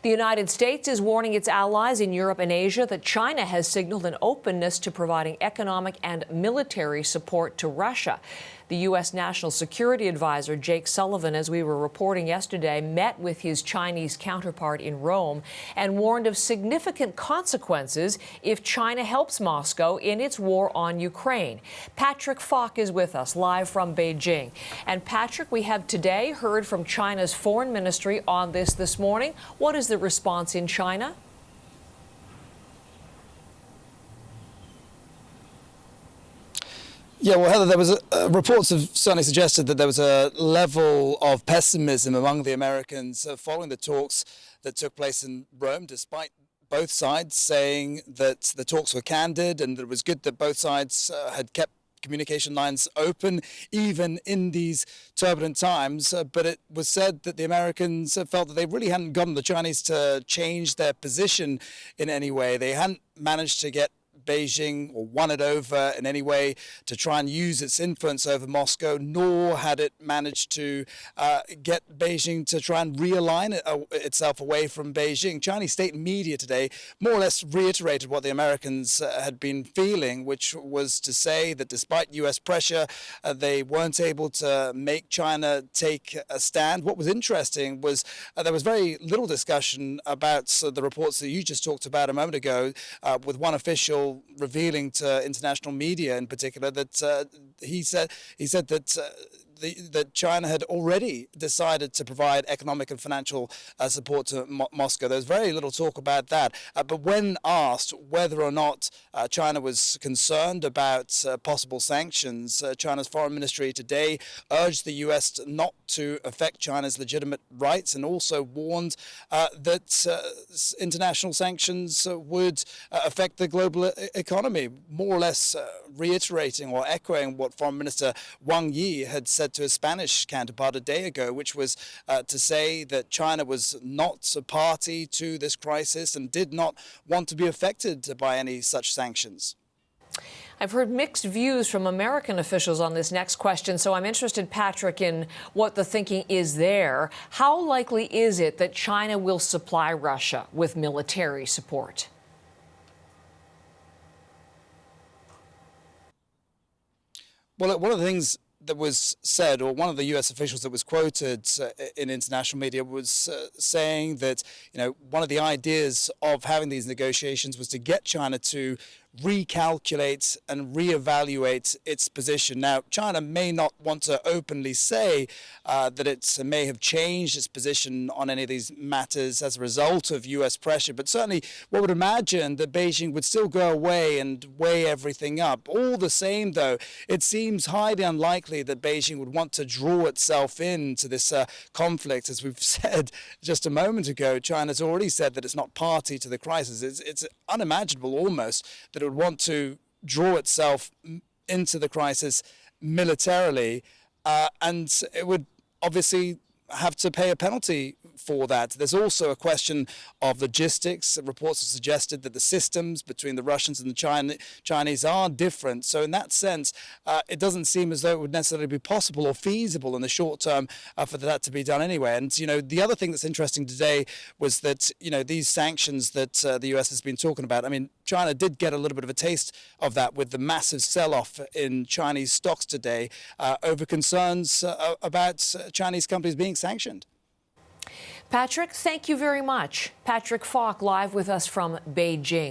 The United States is warning its allies in Europe and Asia that China has signaled an openness to providing economic and military support to Russia. The U.S. National Security Advisor Jake Sullivan, as we were reporting yesterday, met with his Chinese counterpart in Rome and warned of significant consequences if China helps Moscow in its war on Ukraine. Patrick Falk is with us live from Beijing. And Patrick, we have today heard from China's foreign ministry on this morning. What is the response in China? Yeah, well, Heather, there was reports have certainly suggested that there was a level of pessimism among the Americans following the talks that took place in Rome, despite both sides saying that the talks were candid and that it was good that both sides had kept communication lines open, even in these turbulent times. But it was said that the Americans felt that they really hadn't gotten the Chinese to change their position in any way. They hadn't managed to get Beijing or won it over in any way to try and use its influence over Moscow, nor had it managed to get Beijing to try and realign itself away from Beijing. Chinese state media today more or less reiterated what the Americans had been feeling, which was to say that despite U.S. pressure, they weren't able to make China take a stand. What was interesting was there was very little discussion about the reports that you just talked about a moment ago, with one official revealing to international media in particular that he said that China had already decided to provide economic and financial support to Moscow. There's very little talk about that. But when asked whether or not China was concerned about possible sanctions, China's foreign ministry today urged the U.S. not to affect China's legitimate rights and also warned that international sanctions would affect the global economy, more or less reiterating or echoing what Foreign Minister Wang Yi had said to his Spanish counterpart a day ago, which was to say that China was not a party to this crisis and did not want to be affected by any such sanctions. I've heard mixed views from American officials on this next question, so I'm interested, Patrick, in what the thinking is there. How likely is it that China will supply Russia with military support? Well, one of the things that was said, or one of the U.S. officials that was quoted in international media was saying that, one of the ideas of having these negotiations was to get China to recalculate and reevaluate its position. Now, China may not want to openly say that it may have changed its position on any of these matters as a result of U.S. pressure, but certainly one would imagine that Beijing would still go away and weigh everything up. All the same, though, it seems highly unlikely that Beijing would want to draw itself into this conflict. As we've said just a moment ago, China's already said that it's not party to the crisis. It's unimaginable almost that it would want to draw itself into the crisis militarily, and it would obviously have to pay a penalty for that. There's also a question of logistics. Reports have suggested that the systems between the Russians and the Chinese are different. So in that sense, it doesn't seem as though it would necessarily be possible or feasible in the short term for that to be done anyway. And, the other thing that's interesting today was that, these sanctions that the US has been talking about, China did get a little bit of a taste of that with the massive sell-off in Chinese stocks today over concerns about Chinese companies being sanctioned. Patrick, thank you very much. Patrick Falk live with us from Beijing.